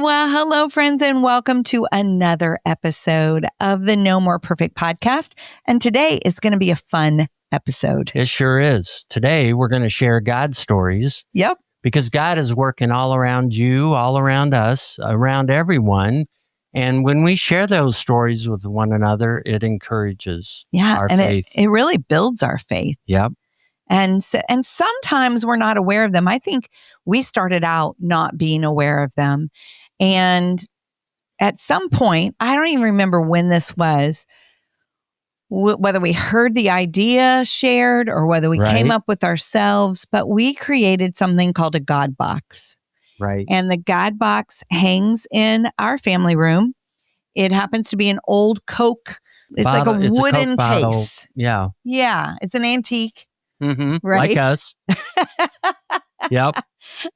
Well, hello, friends, and welcome to another episode of the No More Perfect podcast. And today is going to be a fun episode. It sure is. Today, we're going to share God stories. Yep. Because God is working all around you, all around us, around everyone. And when we share those stories with one another, it encourages our faith. It really builds our faith. Yep. And sometimes we're not aware of them. I think we started out not being aware of them. And at some point, I don't even remember when this was, whether we heard the idea shared or whether we came up with ourselves, but we created something called a God box. Right. And the God box hangs in our family room. It happens to be an old Coke. It's like a wooden case. Yeah. Yeah. It's an antique. Mm-hmm. Right. Like us. Yep.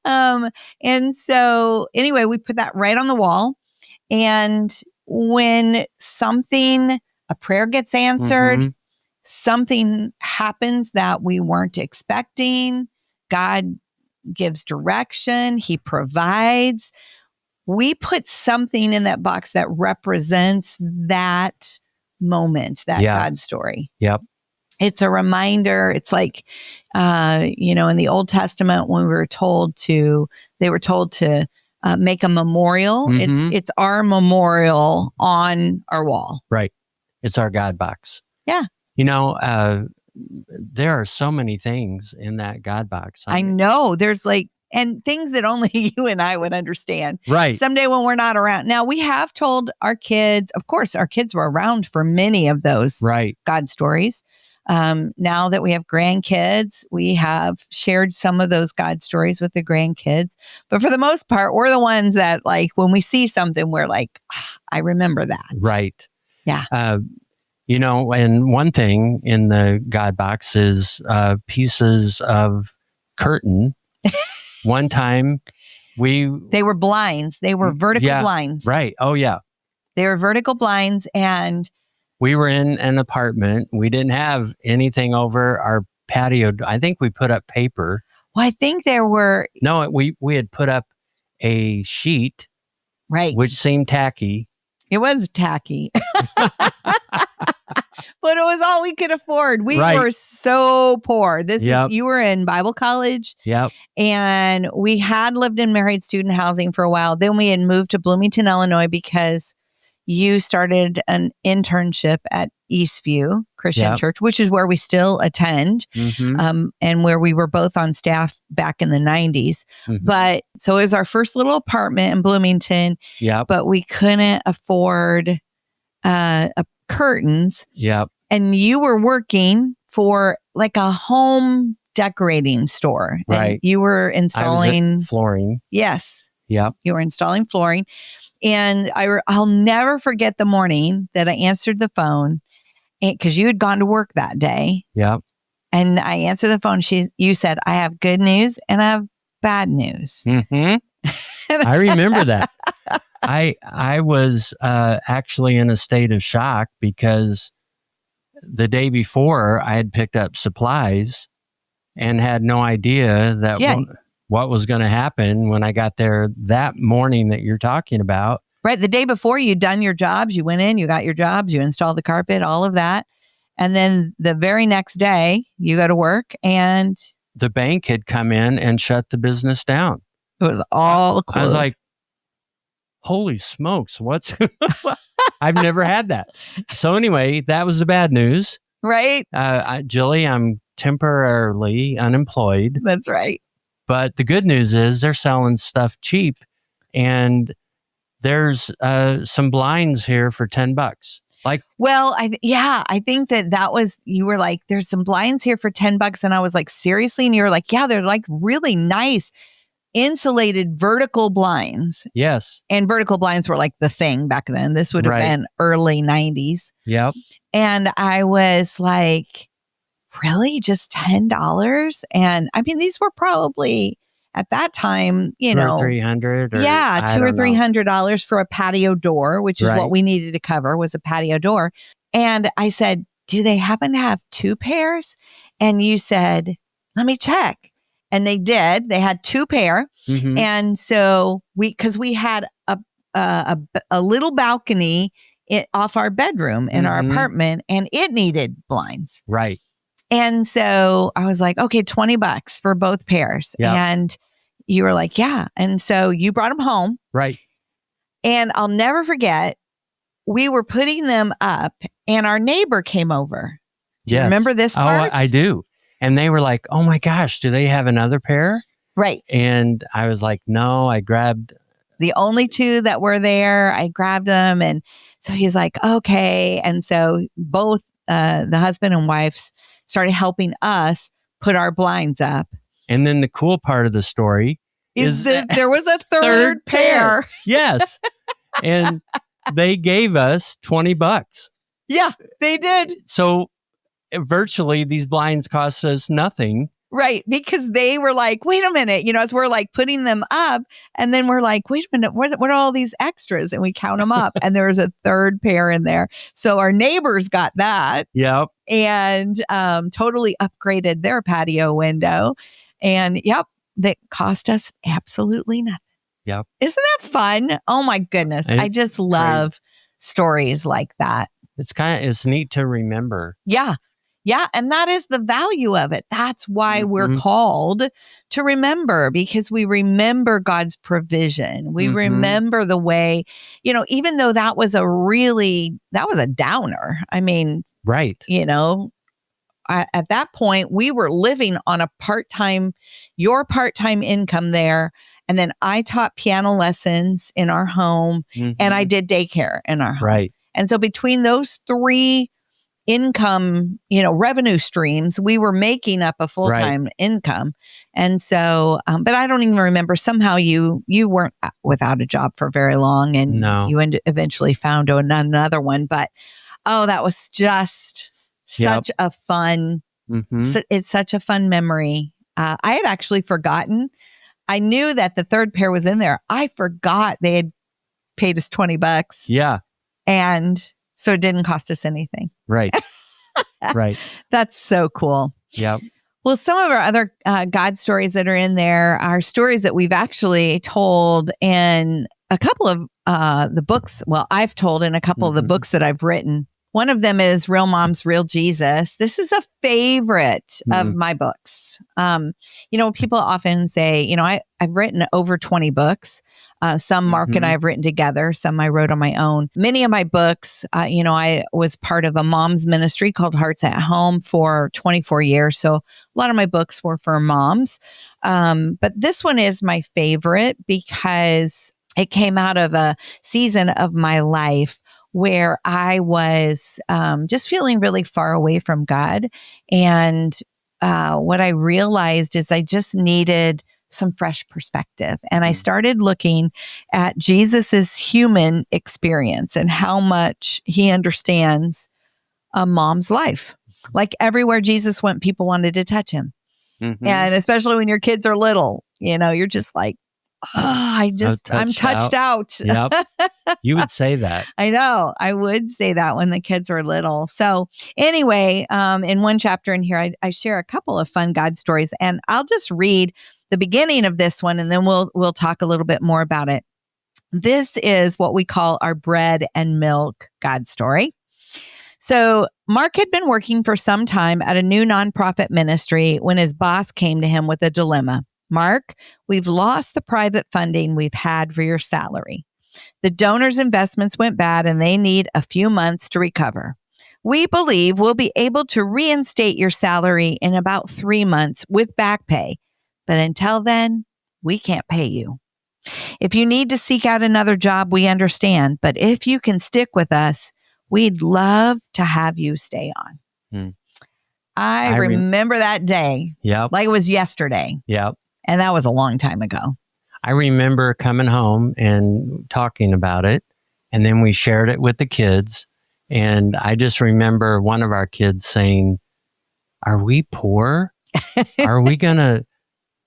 And so anyway, we put that right on the wall. And when a prayer gets answered, something happens that we weren't expecting, God gives direction, He provides. We put something in that box that represents that moment, that God story. Yep. It's a reminder. It's like, in the Old Testament, when they were told to make a memorial. It's our memorial on our wall. Right. It's our God box. Yeah. There are so many things in that God box. I know. There's and things that only you and I would understand. Right. Someday when we're not around. Now, we have told our kids, of course, our kids were around for many of those God stories. Now that we have grandkids, we have shared some of those God stories with the grandkids. But for the most part, we're the ones that when we see something, we're like, I remember that. Right. Yeah. And one thing in the God box is pieces of curtain. One time they were blinds. They were vertical blinds. Right. Oh, yeah. They were vertical blinds, and we were in an apartment. We didn't have anything over our patio. I think we put up paper. Well, I think there were... No, we had put up a sheet. Right. Which seemed tacky. It was tacky. But it was all we could afford. We were so poor. You were in Bible college. Yep. And we had lived in married student housing for a while. Then we had moved to Bloomington, Illinois, because you started an internship at Eastview Christian Church, which is where we still attend, and where we were both on staff back in the 90s. But so it was our first little apartment in Bloomington, but we couldn't afford curtains. Yep. And you were working for a home decorating store. Right. And you were installing flooring. Yes. Yep. You were installing flooring. And I'll never forget the morning that I answered the phone, because you had gone to work that day. Yep. And I answered the phone. You said, I have good news and I have bad news. I remember that. I was actually in a state of shock because the day before I had picked up supplies and had no idea that what was going to happen when I got there that morning that you're talking about. Right. The day before, you'd done your jobs. You went in, you got your jobs, you installed the carpet, all of that. And then the very next day, you go to work and... the bank had come in and shut the business down. It was all closed. I was like, holy smokes, what's... I've never had that. So anyway, that was the bad news. Right. Jilly, I'm temporarily unemployed. That's right. But the good news is they're selling stuff cheap, and there's some blinds here for $10. Well, I think that was, you were like, there's some blinds here for $10. And I was like, seriously? And you were like, yeah, they're really nice insulated vertical blinds. Yes. And vertical blinds were the thing back then. This would have been early 90s. Yep. And I was like, really? Just $10? And I mean, these were probably at that time, $200 or $300. $200 or $300 for a patio door, which is what we needed to cover, was a patio door. And I said, do they happen to have 2 pairs? And you said, let me check. And they did. They had 2 pair. Mm-hmm. And so because we had a a little balcony off our bedroom in our apartment, and it needed blinds. Right. And so I was like, okay, $20 for both pairs. Yep. And you were like, yeah. And so you brought them home. Right. And I'll never forget, we were putting them up and our neighbor came over. Do you remember this part? Oh, I do. And they were like, oh my gosh, do they have another pair? Right. And I was like, no, I grabbed the only two that were there. I grabbed them. And so he's like, okay. And so both the husband and wife started helping us put our blinds up. And then the cool part of the story is that there was a third pair. Yes. And they gave us $20. Yeah, they did. So virtually these blinds cost us nothing. Right. Because they were like, wait a minute, as we're like putting them up, and then we're like, wait a minute, what are all these extras? And we count them up and there's a third pair in there. So our neighbors got that. Yep. And totally upgraded their patio window. And yep, that cost us absolutely nothing. Yep. Isn't that fun? Oh my goodness. I just love stories like that. It's neat to remember. Yeah. Yeah. And that is the value of it. That's why we're called to remember, because we remember God's provision. We remember the way, even though that was a downer. I mean, right. At that point, we were living on your part-time income there. And then I taught piano lessons in our home and I did daycare in our home. Right. And so between those three income, revenue streams, we were making up a full-time income. And so, but I don't even remember, somehow you weren't without a job for very long, and you eventually found another one. But, that was just such a fun, it's such a fun memory. I had actually forgotten. I knew that the third pair was in there. I forgot they had paid us $20. Yeah. And so it didn't cost us anything. Right. Right. That's so cool. Yep. Well, some of our other God stories that are in there are stories that we've actually told in a couple of the books. Well, I've told in a couple of the books that I've written. One of them is Real Moms, Real Jesus. This is a favorite of my books. People often say, I've written over 20 books. Some Mark and I have written together. Some I wrote on my own. Many of my books, I was part of a mom's ministry called Hearts at Home for 24 years. So a lot of my books were for moms. But this one is my favorite because it came out of a season of my life where I was just feeling really far away from God. And what I realized is I just needed some fresh perspective. And I started looking at Jesus's human experience and how much he understands a mom's life. Like everywhere Jesus went, people wanted to touch him. And especially when your kids are little, you're just like, I'm touched out. Yep. You would say that. I know. I would say that when the kids are little. So anyway, in one chapter in here, I share a couple of fun God stories, and I'll just read the beginning of this one, and then we'll talk a little bit more about it. This is what we call our bread and milk God story. So Mark had been working for some time at a new nonprofit ministry when his boss came to him with a dilemma. Mark, we've lost the private funding we've had for your salary. The donors' investments went bad and they need a few months to recover. We believe we'll be able to reinstate your salary in about 3 months with back pay. But until then, we can't pay you. If you need to seek out another job, we understand. But if you can stick with us, we'd love to have you stay on. I remember that day. Yep. Like it was yesterday. Yep. And that was a long time ago. I remember coming home and talking about it. And then we shared it with the kids. And I just remember one of our kids saying, "Are we poor? Are we going to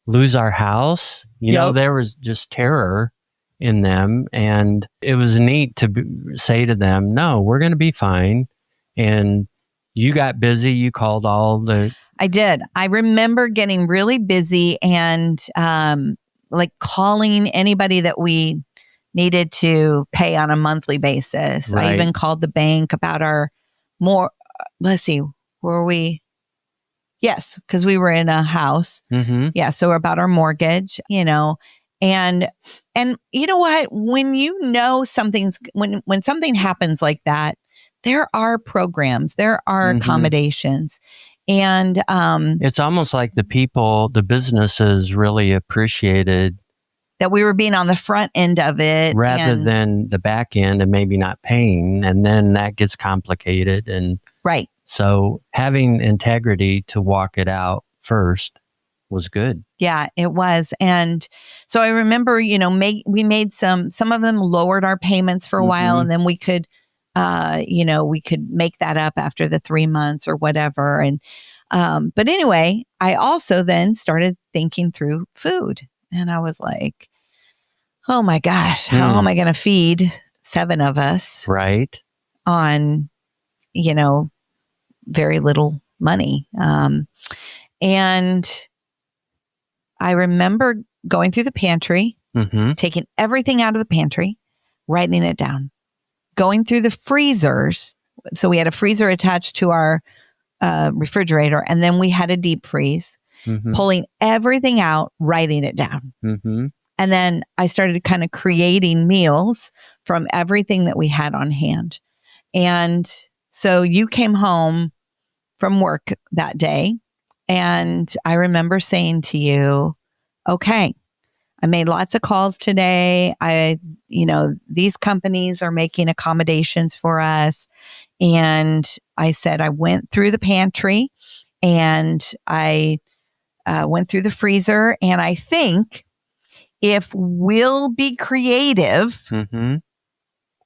lose our house?" There was just terror in them. And it was neat to say to them, no, we're going to be fine. And you got busy. You called all the... I did. I remember getting really busy and like calling anybody that we needed to pay on a monthly basis. Right. I even called the bank about let's see, were we? Yes, because we were in a house. Mm-hmm. Yeah, so about our mortgage, and you know what? When when something happens like that, there are programs, there are accommodations, and it's almost like the businesses really appreciated that we were being on the front end of it rather than the back end and maybe not paying, and then that gets complicated. And right. So having integrity to walk it out first was good. Yeah, it was. And so I remember, we made some of them lowered our payments for a while, and then we could, we could make that up after the 3 months or whatever. And, but anyway, I also then started thinking through food, and I was like, oh my gosh, how am I going to feed 7 of us? Right. On, very little money. And I remember going through the pantry, taking everything out of the pantry, writing it down, going through the freezers. So we had a freezer attached to our refrigerator, and then we had a deep freeze, pulling everything out, writing it down. And then I started kind of creating meals from everything that we had on hand. And so you came home from work that day, and I remember saying to you, okay, I made lots of calls today. These companies are making accommodations for us. And I said, I went through the pantry, and I went through the freezer, and I think if we'll be creative, and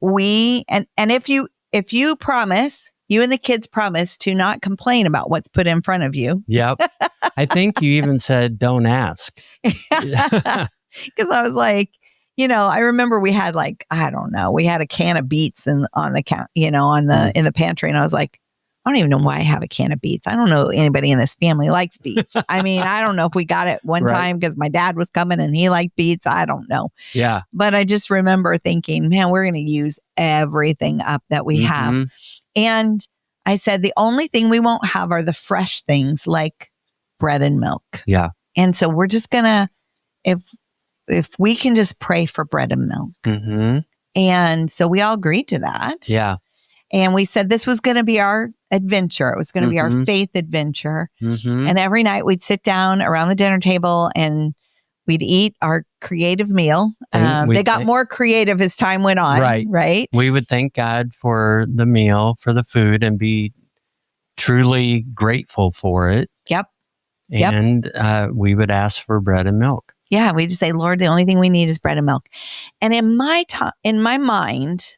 if you promise, you and the kids promise to not complain about what's put in front of you. Yep. I think you even said, don't ask. Because I was like, I remember we had we had a can of beets in the pantry. And I was like, I don't even know why I have a can of beets. I don't know anybody in this family likes beets. I mean, I don't know if we got it one time because my dad was coming and he liked beets. I don't know. Yeah. But I just remember thinking, man, we're going to use everything up that we have. And I said, the only thing we won't have are the fresh things like bread and milk. Yeah. And so we're just going to, if we can just pray for bread and milk. And so we all agreed to that. Yeah. And we said this was going to be our adventure. It was going to be our faith adventure. And every night we'd sit down around the dinner table and we'd eat our creative meal. They got more creative as time went on. Right. We would thank God for the meal, for the food, and be truly grateful for it. Yep. And we would ask for bread and milk. Yeah. We just say, Lord, the only thing we need is bread and milk. And in my mind,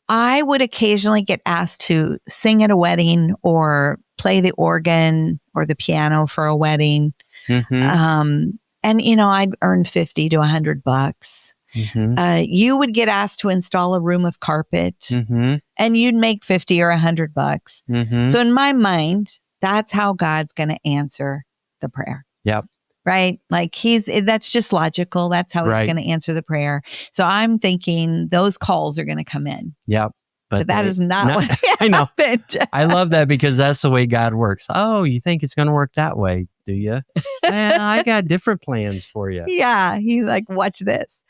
I would occasionally get asked to sing at a wedding or play the organ or the piano for a wedding. And, I'd earn $50 to $100. You would get asked to install a room of carpet and you'd make $50 or $100. So in my mind, that's how God's going to answer the prayer. Yep. Right? Like that's just logical. That's how he's going to answer the prayer. So I'm thinking those calls are going to come in. Yep. But that is not what happened. I love that because that's the way God works. Oh, you think it's going to work that way, do you? Man, I got different plans for you. Yeah. He's like, watch this.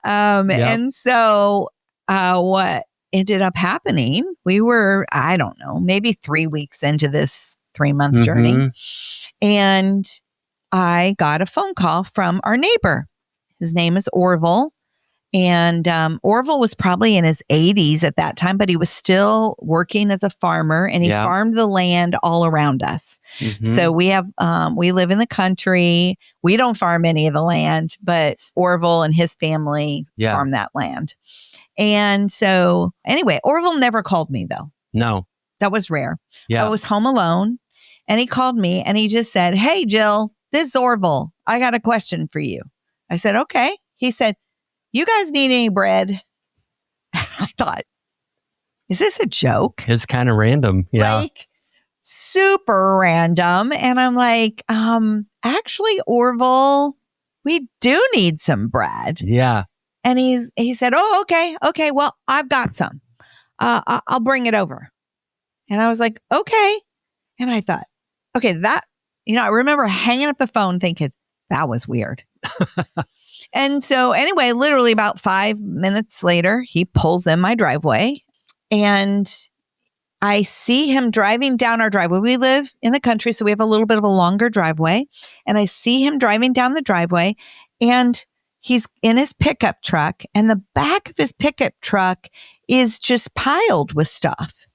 And so what ended up happening, we were, I don't know, maybe 3 weeks into this 3-month journey. And I got a phone call from our neighbor. His name is Orville. And Orville was probably in his 80s at that time, but he was still working as a farmer, and he farmed the land all around us. So we live in the country. We don't farm any of the land, but Orville and his family farm that land. And so anyway, Orville never called me though. No. That was rare. Yeah. I was home alone, and he called me and he just said, "Hey, Jill, this is Orville. I got a question for you." I said, "Okay." He said, "You guys need any bread?" I thought, is this a joke? It's kind of random. Yeah. Like super random. And I'm like, actually, Orville, we do need some bread. Yeah. And he said, oh, okay. Well, I've got some. I'll bring it over. And I was like, okay. And I thought, okay, I remember hanging up the phone thinking that was weird. And so anyway, literally about 5 minutes later, he pulls in my driveway and I see him driving down our driveway. We live in the country, so we have a little bit of a longer driveway. And I see him driving down the driveway and he's in his pickup truck, and the back of his pickup truck is just piled with stuff.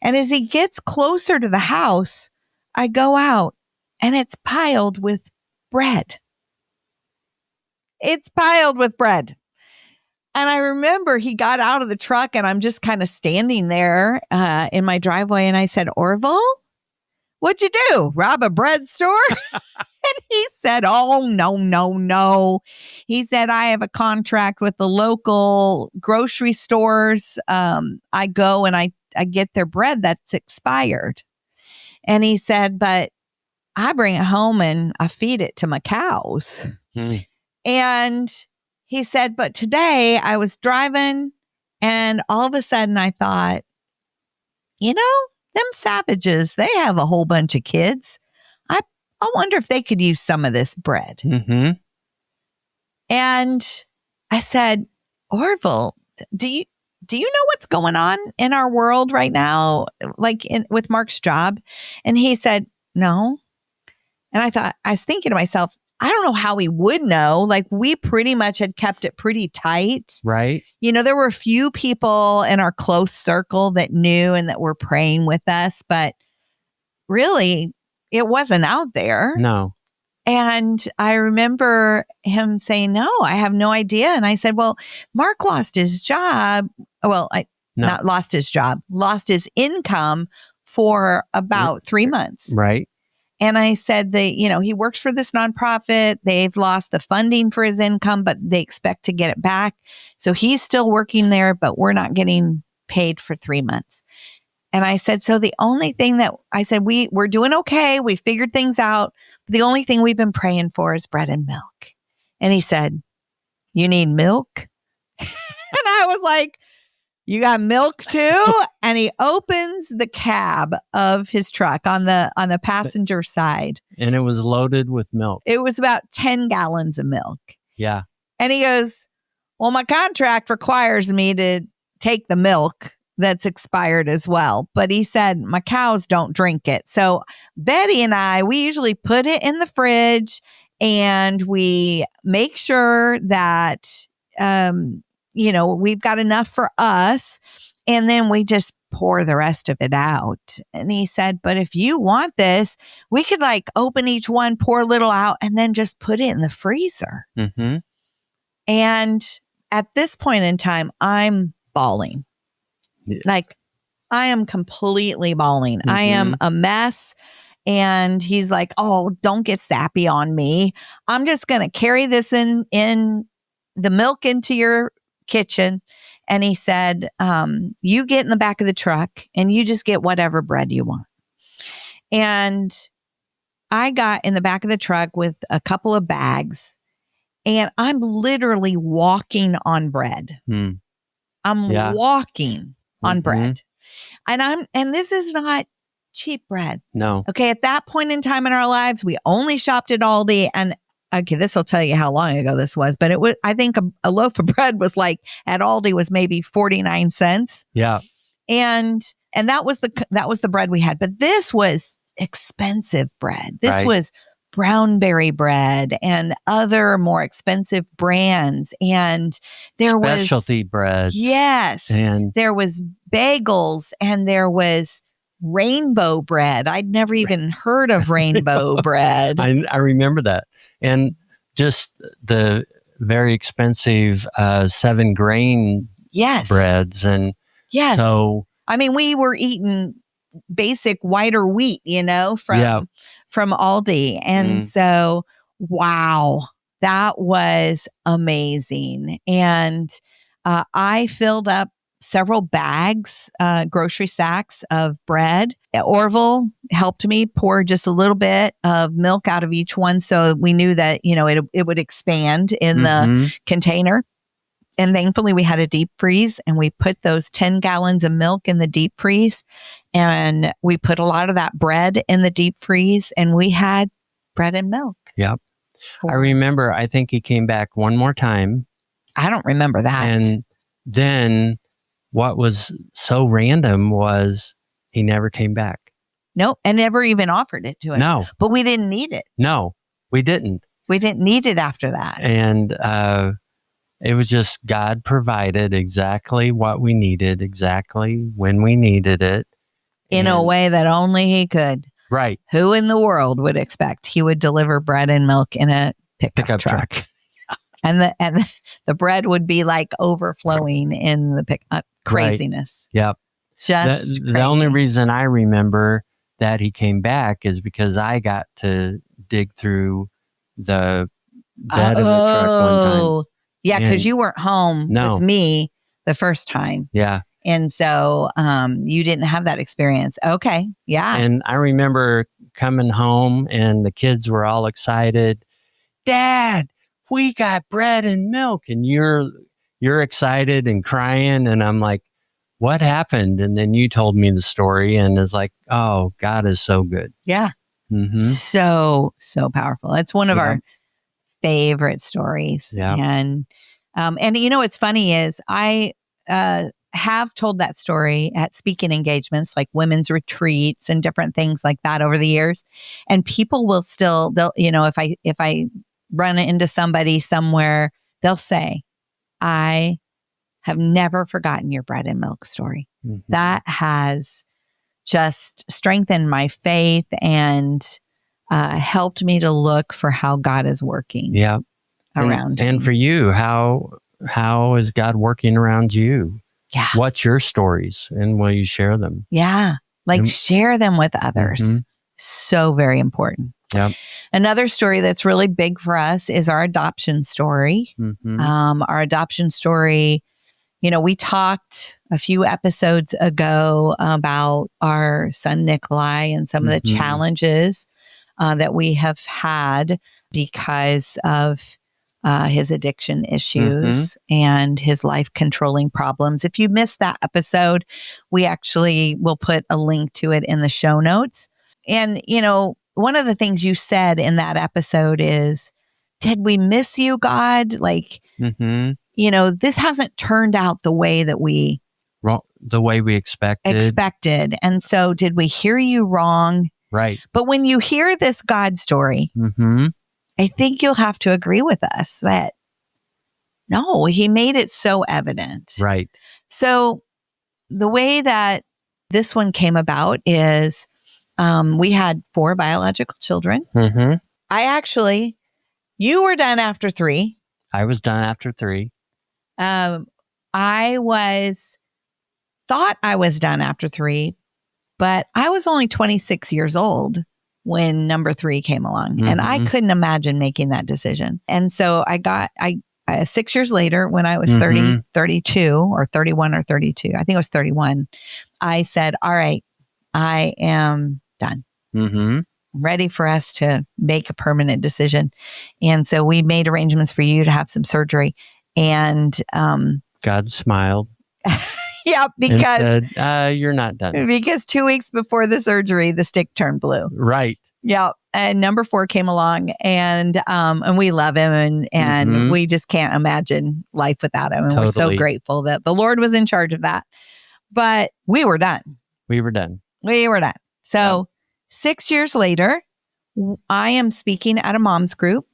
And as he gets closer to the house, I go out and it's piled with bread. It's piled with bread. And I remember he got out of the truck and I'm just kind of standing there in my driveway. And I said, Orville, what'd you do? Rob a bread store? And he said, oh, no. He said, I have a contract with the local grocery stores. I go and I get their bread that's expired. And he said, but I bring it home and I feed it to my cows. And he said, but today I was driving and all of a sudden I thought, them savages, they have a whole bunch of kids. I wonder if they could use some of this bread. Mm-hmm. And I said, Orville, do you know what's going on in our world right now? Like with Mark's job? And he said, no. And I was thinking to myself, I don't know how he would know. Like we pretty much had kept it pretty tight. Right. There were a few people in our close circle that knew and that were praying with us, but really it wasn't out there. No. And I remember him saying, no, I have no idea. And I said, well, Mark lost his job. Well, not lost his job, lost his income for about 3 months. Right. And I said he works for this nonprofit. They've lost the funding for his income, but they expect to get it back. So he's still working there, but we're not getting paid for 3 months. And I said, so the only thing that I said, we're doing okay. We figured things out. The only thing we've been praying for is bread and milk. And he said, you need milk? And I was like, you got milk too? And he opens the cab of his truck on the passenger side. And it was loaded with milk. It was about 10 gallons of milk. Yeah. And he goes, well, my contract requires me to take the milk that's expired as well. But he said, my cows don't drink it. So Betty and we usually put it in the fridge and we make sure that, we've got enough for us. And then we just pour the rest of it out. And he said, but if you want this, we could open each one, pour a little out, and then just put it in the freezer. Mm-hmm. And at this point in time, I'm bawling. Yeah. I am completely bawling. Mm-hmm. I am a mess. And he's like, oh, don't get sappy on me. I'm just going to carry this in the milk into your kitchen. And he said, you get in the back of the truck and you just get whatever bread you want. And I got in the back of the truck with a couple of bags and I'm literally walking on bread. I'm walking on bread. And this is not cheap bread. No. Okay. At that point in time in our lives, we only shopped at Aldi. And okay, this will tell you how long ago this was, but I think a loaf of bread was at Aldi was maybe 49 cents. Yeah. And that was the bread we had, but this was expensive bread. This was brownberry bread and other more expensive brands. And there was specialty bread. Yes. And there was bagels and there was rainbow bread. I'd never even heard of rainbow bread. I remember that. And just the very expensive 7-grain breads. And so I mean, we were eating basic whiter wheat, from Aldi. And so, wow, that was amazing. And I filled up several bags, grocery sacks of bread. Orville helped me pour just a little bit of milk out of each one. So we knew that, it would expand in the container. And thankfully we had a deep freeze, and we put those 10 gallons of milk in the deep freeze, and we put a lot of that bread in the deep freeze, and we had bread and milk. Yep. I remember, I think he came back one more time. I don't remember that. And then what was so random was he never came back. Nope. And never even offered it to us. No. But we didn't need it. No, we didn't. We didn't need it after that. And it was just God provided exactly what we needed, exactly when we needed it. In a way that only he could. Right. Who in the world would expect he would deliver bread and milk in a pickup truck? And the bread would be like overflowing in the pickup. Craziness. Right. Yep. Just the only reason I remember that he came back is because I got to dig through the bed of the truck one time. Yeah, because you weren't home with me the first time. Yeah. And so you didn't have that experience. Okay. Yeah. And I remember coming home and the kids were all excited. Dad, we got bread and milk. And you're excited and crying. And I'm like, what happened? And then you told me the story, and it's like, oh, God is so good. Yeah. Mm-hmm. So powerful. It's one of our favorite stories. Yeah. And you know, what's funny is I have told that story at speaking engagements, like women's retreats and different things like that over the years. And people will they'll, you know, if I run into somebody somewhere, they'll say, I have never forgotten your bread and milk story. Mm-hmm. That has just strengthened my faith and helped me to look for how God is working. Yeah. Around and for you, how is God working around you? Yeah. What's your stories, and will you share them? Yeah. Like share them with others. Mm-hmm. So very important. Yeah. Another story that's really big for us is our adoption story. Mm-hmm. Our adoption story, you know, we talked a few episodes ago about our son Nikolai and some of the challenges that we have had because of his addiction issues and his life controlling problems. If you missed that episode, we actually will put a link to it in the show notes. And, you know, one of the things you said in that episode is, did we miss you, God? Like, you know, this hasn't turned out the way that we expected. And so did we hear you wrong? Right. But when you hear this God story, I think you'll have to agree with us that no, he made it so evident. Right. So the way that this one came about is we had 4 biological children. You were done after 3. I was done after 3. I thought I was done after 3, but I was only 26 years old when number 3 came along, and I couldn't imagine making that decision. And so I 6 years later, when I was 32 or 31 or 32, I think it was 31, I said, all right, I am done. Ready for us to make a permanent decision. And so we made arrangements for you to have some surgery. And God smiled. Yeah, because said, you're not done. Because 2 weeks before the surgery, the stick turned blue. Right. Yeah. And number 4 came along, and we love him, and we just can't imagine life without him. And we're so grateful that the Lord was in charge of that. But we were done. We were done. So 6 years later, I am speaking at a mom's group,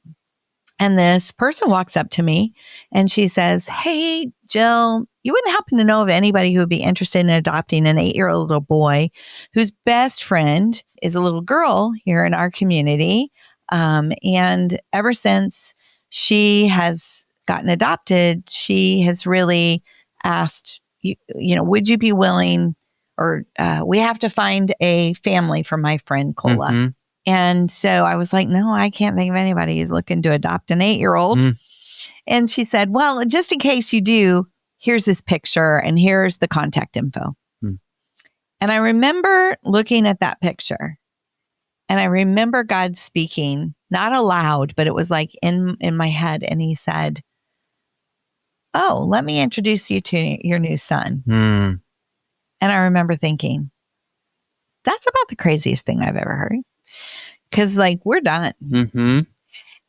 and this person walks up to me and she says, hey, Jill, you wouldn't happen to know of anybody who would be interested in adopting an 8-year-old little boy whose best friend is a little girl here in our community. And ever since she has gotten adopted, she has really asked, you know, would you be willing, or we have to find a family for my friend Cola. And so I was like, no, I can't think of anybody who's looking to adopt an 8-year-old. And she said, well, just in case you do, here's this picture and here's the contact info. And I remember looking at that picture, and I remember God speaking, not aloud, but it was like in my head. And he said, oh, let me introduce you to your new son. Mm. And I remember thinking, that's about the craziest thing I've ever heard. Because, like, we're done. Mm-hmm.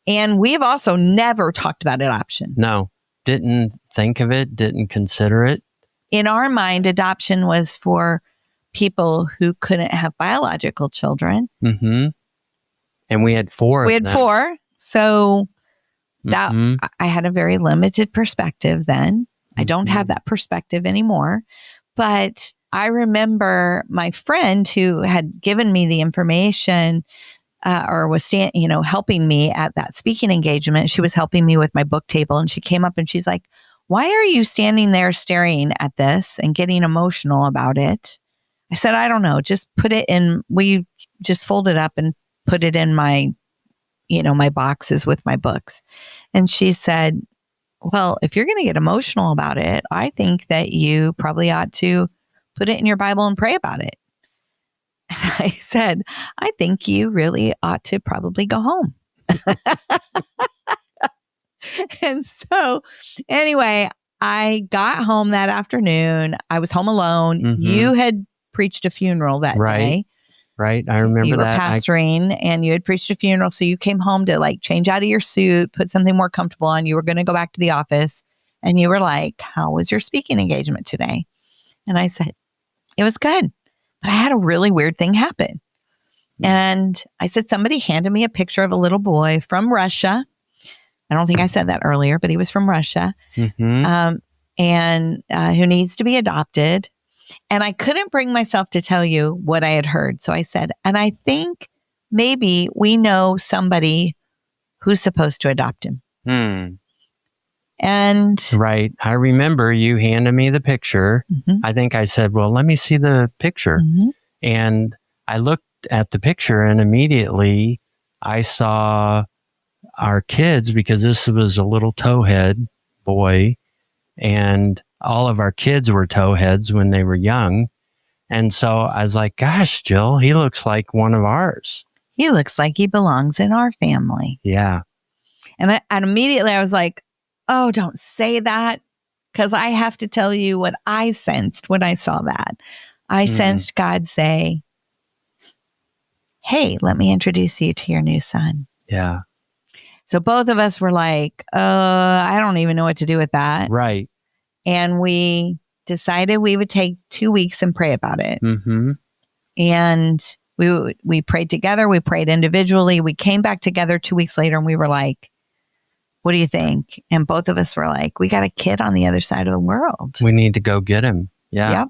And we've also never talked about adoption. No, didn't think of it, didn't consider it. In our mind, adoption was for people who couldn't have biological children. Mm-hmm. And we had 4 We of had them. 4. So that Mhm. I had a very limited perspective then. I don't have that perspective anymore. But I remember my friend who had given me the information or was helping me at that speaking engagement. She was helping me with my book table, and she came up and she's like, "Why are you standing there staring at this and getting emotional about it?" I said, "I don't know. Just put it in. We just fold it up and put it in my, my boxes with my books." And she said, "Well, if you're going to get emotional about it, I think that you probably ought to put it in your Bible and pray about it." And I said, "I think you really ought to probably go home." And so anyway, I got home that afternoon. I was home alone. Mhm. You had preached a funeral that day. Right. I remember you were that. pastoring and you had preached a funeral. So you came home to like change out of your suit, put something more comfortable on. You were going to go back to the office and you were like, "How was your speaking engagement today?" And I said, "It was good. But I had a really weird thing happen." And I said, somebody handed me a picture of a little boy from Russia. I don't think I said that earlier, but he was from Russia. Mm-hmm. And who needs to be adopted. And I couldn't bring myself to tell you what I had heard. So I said, and I think maybe we know somebody who's supposed to adopt him. And Right. I remember you handed me the picture. Mhm. I think I said, "Well, let me see the picture." Mhm. And I looked at the picture and immediately I saw our kids, because this was a little towhead boy and all of our kids were towheads when they were young. And so I was like, "Gosh, Jill, he looks like one of ours." he looks like he belongs in our family. Yeah. And immediately I was like, "Oh, don't say that." Because I have to tell you what I sensed when I saw that. I sensed God say, "Hey, let me introduce you to your new son." Yeah. So both of us were like, I don't even know what to do with that. Right. And we decided we would take 2 weeks and pray about it. Mm-hmm. And we prayed together. We prayed individually. We came back together 2 weeks later and we were like, "What do you think?" And both of us were like, "We got a kid on the other side of the world. We need to go get him. Yeah. Yep.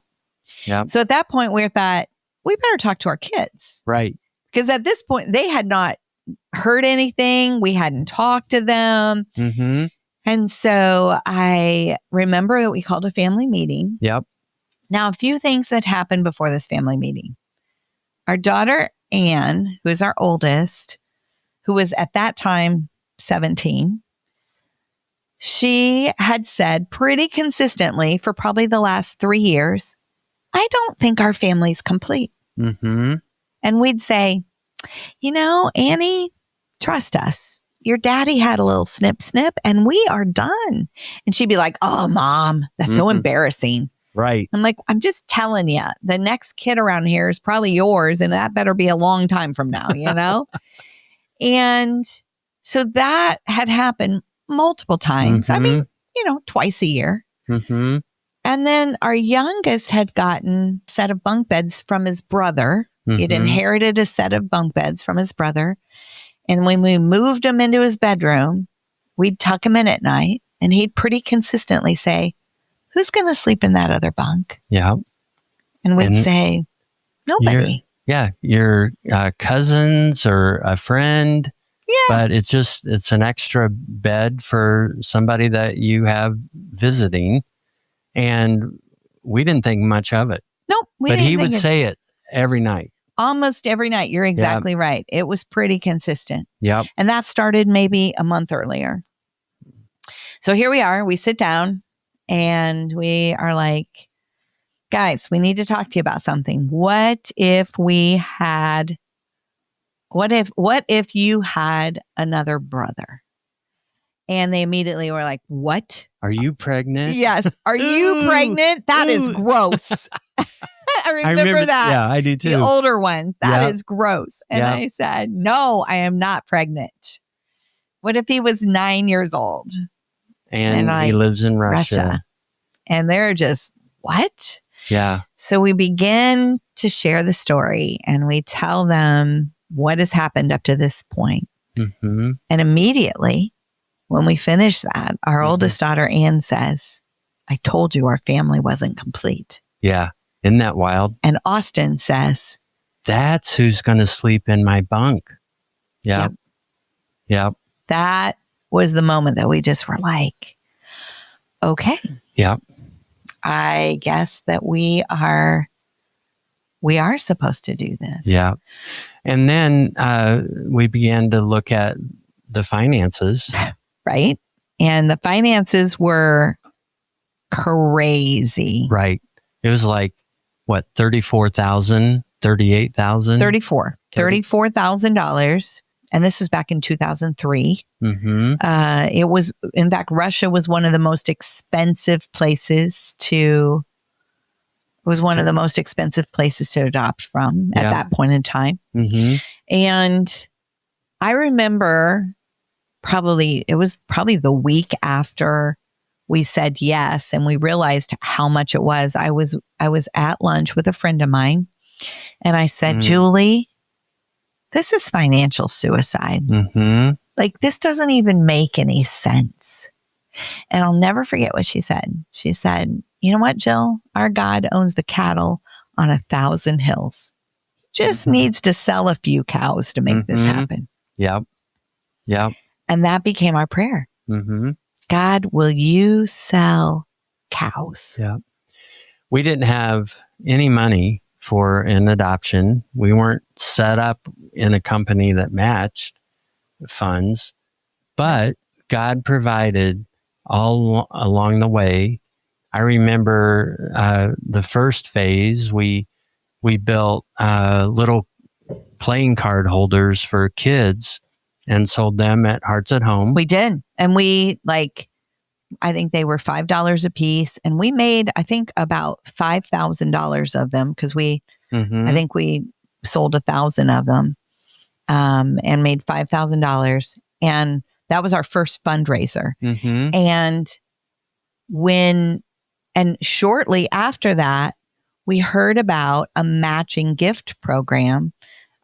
Yep. So at that point, we thought, we better talk to our kids. Right. Because at this point, they had not heard anything. We hadn't talked to them. Mm-hmm. And so I remember that we called a family meeting. Yep. Now, a few things that happened before this family meeting. Our daughter, Anne, who is our oldest, who was at that time 17, she had said pretty consistently for probably the last 3 years, "I don't think our family's complete." Mm-hmm. And we'd say, "Annie, trust us. Your daddy had a little snip and we are done." And she'd be like, "Oh, Mom, that's so embarrassing." Right. I'm like, "I'm just telling you, the next kid around here is probably yours. And that better be a long time from now, And so that had happened multiple times. I mean, twice a year. Mm-hmm. And then our youngest had gotten a set of bunk beds from his brother. He'd inherited a set of bunk beds from his brother. And when we moved him into his bedroom, we'd tuck him in at night and he'd pretty consistently say, "Who's going to sleep in that other bunk?" Yeah. And we'd say, "Nobody." Your cousins or a friend. Yeah. But it's an extra bed for somebody that you have visiting. And we didn't think much of it. Nope. But he would say it every night. Almost every night. You're exactly right. It was pretty consistent. Yep. And that started maybe a month earlier. So here we are. We sit down and we are like, "Guys, we need to talk to you about something. What if you had another brother?" And they immediately were like, what? Are you pregnant? Yes. Are you pregnant? That is gross. I remember that. Yeah, I do too. The older ones. That Yep. is gross. And Yep. I said, no, I am not pregnant. What if he was 9 years old? And he lives in Russia. And they're just, what? Yeah. So we begin to share the story and we tell them what has happened up to this point. Mm-hmm. And immediately, when we finish that, our oldest daughter, Anne, says, I told you our family wasn't complete. Yeah. Isn't that wild? And Austin says, that's who's going to sleep in my bunk. Yep. That was the moment that we just were like, okay. Yep. I guess that we are supposed to do this. Yeah. And then we began to look at the finances. Right. And the finances were crazy. Right. It was like, what, $34,000, $38,000? $34,000. And this was back in 2003. Mm-hmm. It was, in fact, Russia was one of the most expensive places to adopt from at that point in time. Mm-hmm. And I remember it was probably the week after we said yes and we realized how much it was. I was at lunch with a friend of mine and I said, Julie, this is financial suicide. Mm-hmm. Like, this doesn't even make any sense. And I'll never forget what she said. She said, you know what, Jill? Our God owns the cattle on 1,000 hills. Just needs to sell a few cows to make this happen. Yep. And that became our prayer. Mm-hmm. God, will you sell cows? Yep. We didn't have any money for an adoption. We weren't set up in a company that matched funds, but God provided all along the way. I remember the first phase, we built little playing card holders for kids and sold them at Hearts at Home. We did. And I think they were $5 a piece. And we made, I think, about $5,000 of them because I think we sold 1,000 of them and made $5,000. And that was our first fundraiser. Mm-hmm. And shortly after that, we heard about a matching gift program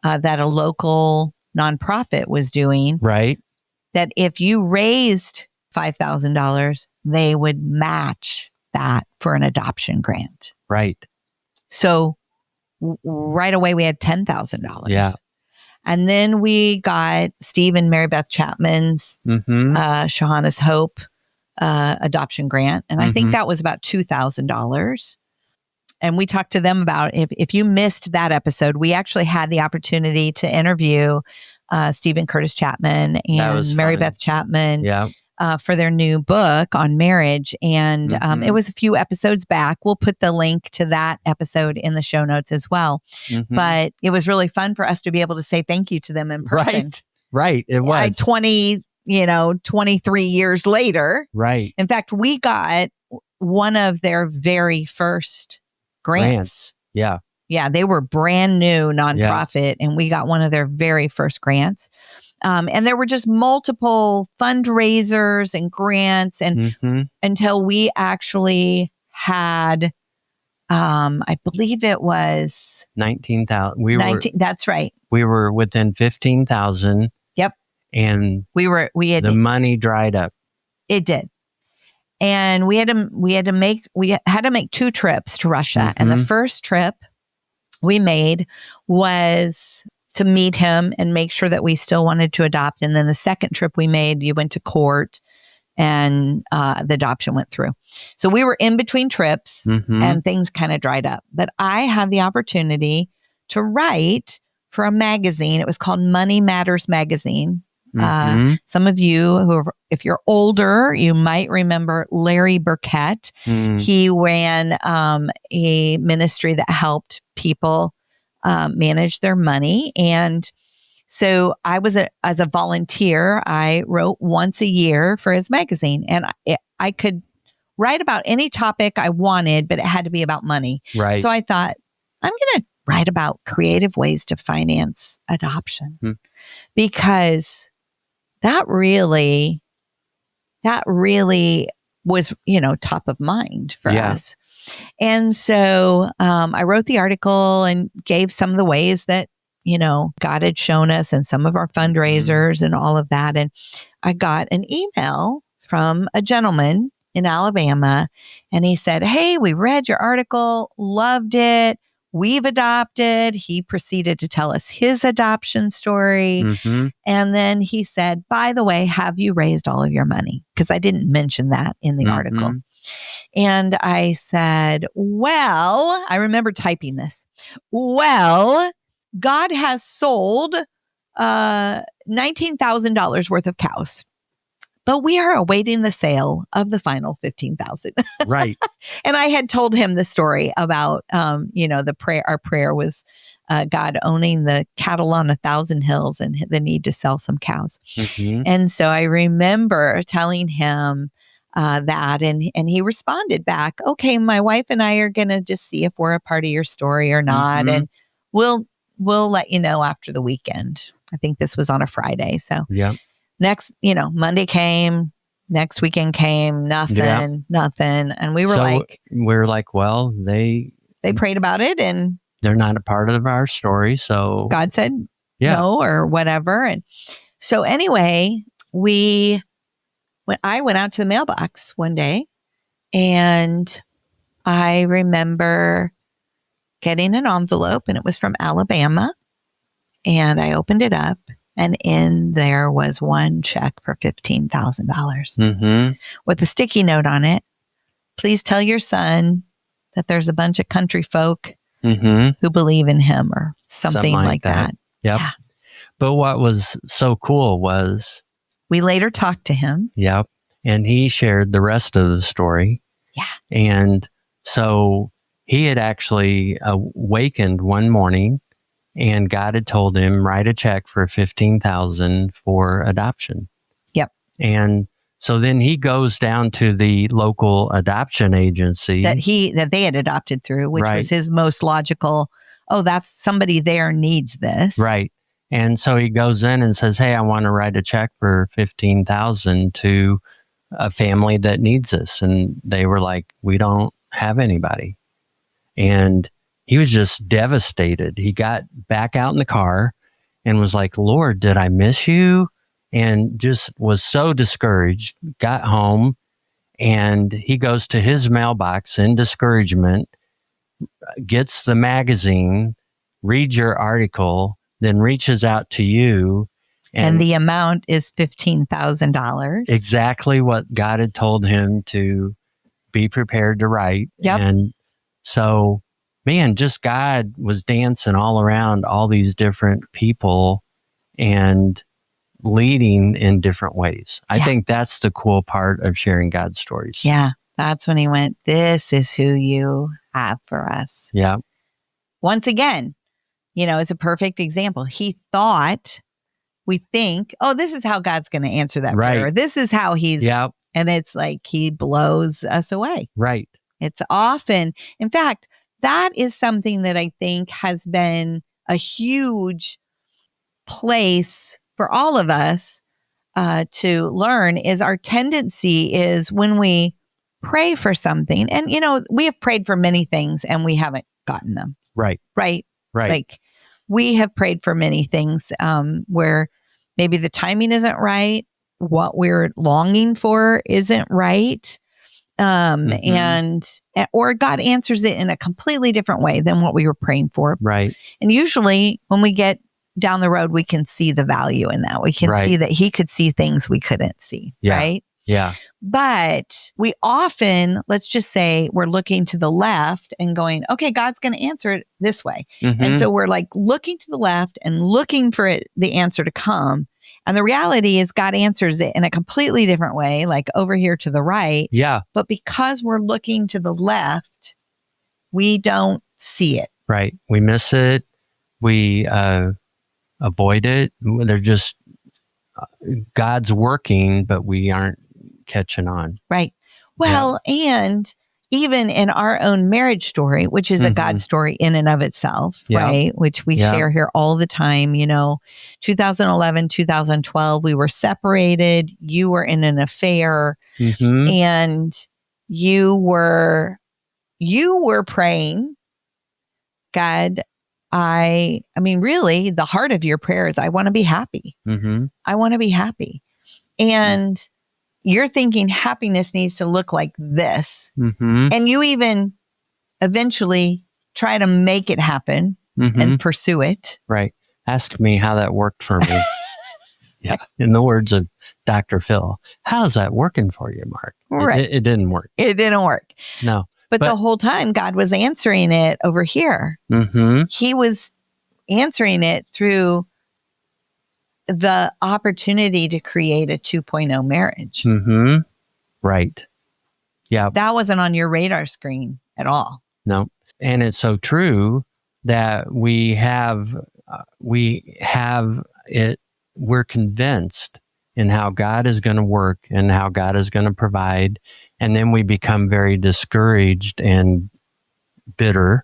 that a local nonprofit was doing. Right. That if you raised $5,000, they would match that for an adoption grant. Right. So right away, we had $10,000. Yeah. And then we got Steve and Mary Beth Chapman's Shahana's Hope adoption grant. And I think that was about $2,000. And we talked to them about if you missed that episode, we actually had the opportunity to interview Stephen Curtis Chapman and Mary Beth Chapman for their new book on marriage. And it was a few episodes back. We'll put the link to that episode in the show notes as well. But it was really fun for us to be able to say thank you to them in person. Right. It was 23 years later. Right. In fact, we got one of their very first grants. Yeah. Yeah. They were brand new nonprofit and we got one of their very first grants. And there were just multiple fundraisers and grants and until we actually had, I believe it was 19,000. That's right. We were within 15,000. Yep. And the money dried up. It did. And we had to make 2 trips to Russia. And the first trip we made was to meet him and make sure that we still wanted to adopt. And then the second trip we made, you went to court and the adoption went through. So we were in between trips and things kind of dried up. But I had the opportunity to write for a magazine. It was called Money Matters Magazine. Some of you if you're older, you might remember Larry Burkett. He ran a ministry that helped people manage their money. And So I was as a volunteer, I wrote once a year for his magazine, and I could write about any topic I wanted, but it had to be about money. Right. So I thought, I'm going to write about creative ways to finance adoption because that really was, top of mind for us. And so I wrote the article and gave some of the ways that, God had shown us and some of our fundraisers and all of that. And I got an email from a gentleman in Alabama, and he said, "Hey, we read your article, loved it. We've adopted." He proceeded to tell us his adoption story. And then he said, "By the way, have you raised all of your money?" Because I didn't mention that in the article. And I said, "Well," I remember typing this, "well, God has sold $19,000 worth of cows, but we are awaiting the sale of the final 15,000." Right. And I had told him the story about, the prayer. Our prayer was God owning the cattle on 1,000 hills and the need to sell some cows. And so I remember telling him that, and he responded back, "Okay, my wife and I are going to just see if we're a part of your story or not. And we'll let you know after the weekend." I think this was on a Friday. So next, Monday came, next weekend came, nothing. And we were we're like, well, they prayed about it and they're not a part of our story. So God said no or whatever. And so anyway, I went out to the mailbox one day, and I remember getting an envelope, and it was from Alabama. And I opened it up, and in there was one check for $15,000 with a sticky note on it. "Please tell your son that there's a bunch of country folk who believe in him," or something like that. Yep. Yeah. But what was so cool was we later talked to him. Yep. And he shared the rest of the story. Yeah. And so he had actually awakened one morning, and God had told him, write a check for $15,000 for adoption. Yep. And so then he goes down to the local adoption agency that they had adopted through, which was his most logical. Oh, that's somebody there needs this. Right. And so he goes in and says, "Hey, I want to write a check for $15,000 to a family that needs this." And they were like, "We don't have anybody." And he was just devastated. He got back out in the car and was like, "Lord, did I miss you?" And just was so discouraged. Got home, and he goes to his mailbox in discouragement, gets the magazine, reads your article, then reaches out to you. And the amount is $15,000. Exactly what God had told him to be prepared to write. Yep. And so, man, just God was dancing all around all these different people and leading in different ways. I think that's the cool part of sharing God's stories. Yeah. That's when he went, "This is who you have for us." Yeah. Once again, it's a perfect example. He thought, we think, oh, this is how God's going to answer that prayer. This is how he's, and it's like he blows us away. Right. It's often, in fact, that is something that I think has been a huge place for all of us to learn, is our tendency is when we pray for something, and, we have prayed for many things and we haven't gotten them. Right. Like we have prayed for many things where maybe the timing isn't right, what we're longing for isn't right, and or God answers it in a completely different way than what we were praying for. Right. And usually when we get down the road, we can see the value in that. We can see that he could see things we couldn't see. Yeah. Right. Yeah. But we often, let's just say we're looking to the left and going, okay, God's going to answer it this way. And so we're like looking to the left and looking for the answer to come. And the reality is God answers it in a completely different way, like over here to the right. Yeah. But because we're looking to the left, we don't see it. Right. We miss it. We avoid it. They're just God's working, but we aren't catching on. Right. Well, and even in our own marriage story, which is a God story in and of itself, right? Which we share here all the time. 2011, 2012, we were separated. You were in an affair, and you were praying, God, I mean, really, the heart of your prayer is, I want to be happy. I want to be happy. And you're thinking happiness needs to look like this. And you even eventually try to make it happen and pursue it. Right. Ask me how that worked for me. In the words of Dr. Phil, how's that working for you, Mark? Right. It didn't work. It didn't work. No. But the whole time, God was answering it over here. He was answering it through the opportunity to create a 2.0 marriage. Right. Yeah. That wasn't on your radar screen at all. No. And it's so true that we have it. We're convinced in how God is going to work and how God is going to provide. And then we become very discouraged and bitter.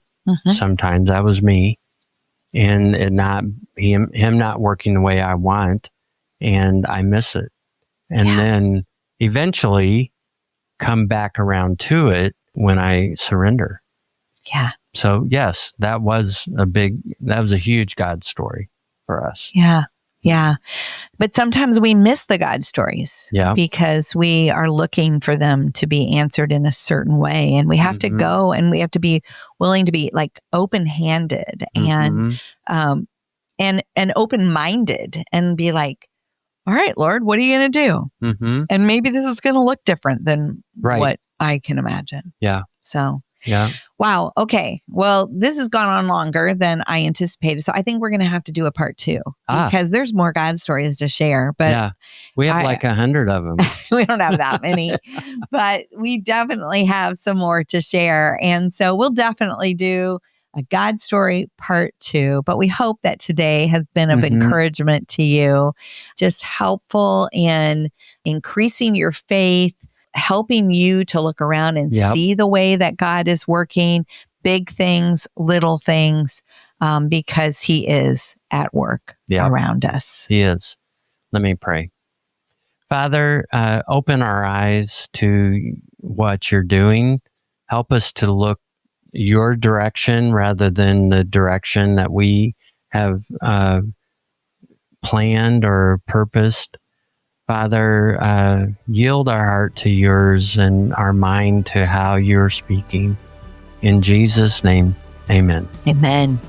Sometimes that was me. And him not working the way I want, and I miss it. And then eventually come back around to it when I surrender. Yeah. So yes, that was a huge God story for us. Yeah. Yeah. But sometimes we miss the God stories because we are looking for them to be answered in a certain way. And we have to go, and we have to be willing to be like open-handed and open-minded, and be like, all right, Lord, what are you going to do? And maybe this is going to look different than what I can imagine. Yeah. So. Yeah. Wow. Okay. Well, this has gone on longer than I anticipated. So I think we're going to have to do a part 2 because there's more God stories to share. But we have like 100 of them. We don't have that many, but we definitely have some more to share. And so we'll definitely do a God story part 2. But we hope that today has been of encouragement to you, just helpful in increasing your faith, helping you to look around and see the way that God is working, big things, little things, because He is at work around us. He is. Let me pray. Father, open our eyes to what you're doing. Help us to look your direction rather than the direction that we have planned or purposed. Father, yield our heart to yours and our mind to how you're speaking. In Jesus' name, amen. Amen.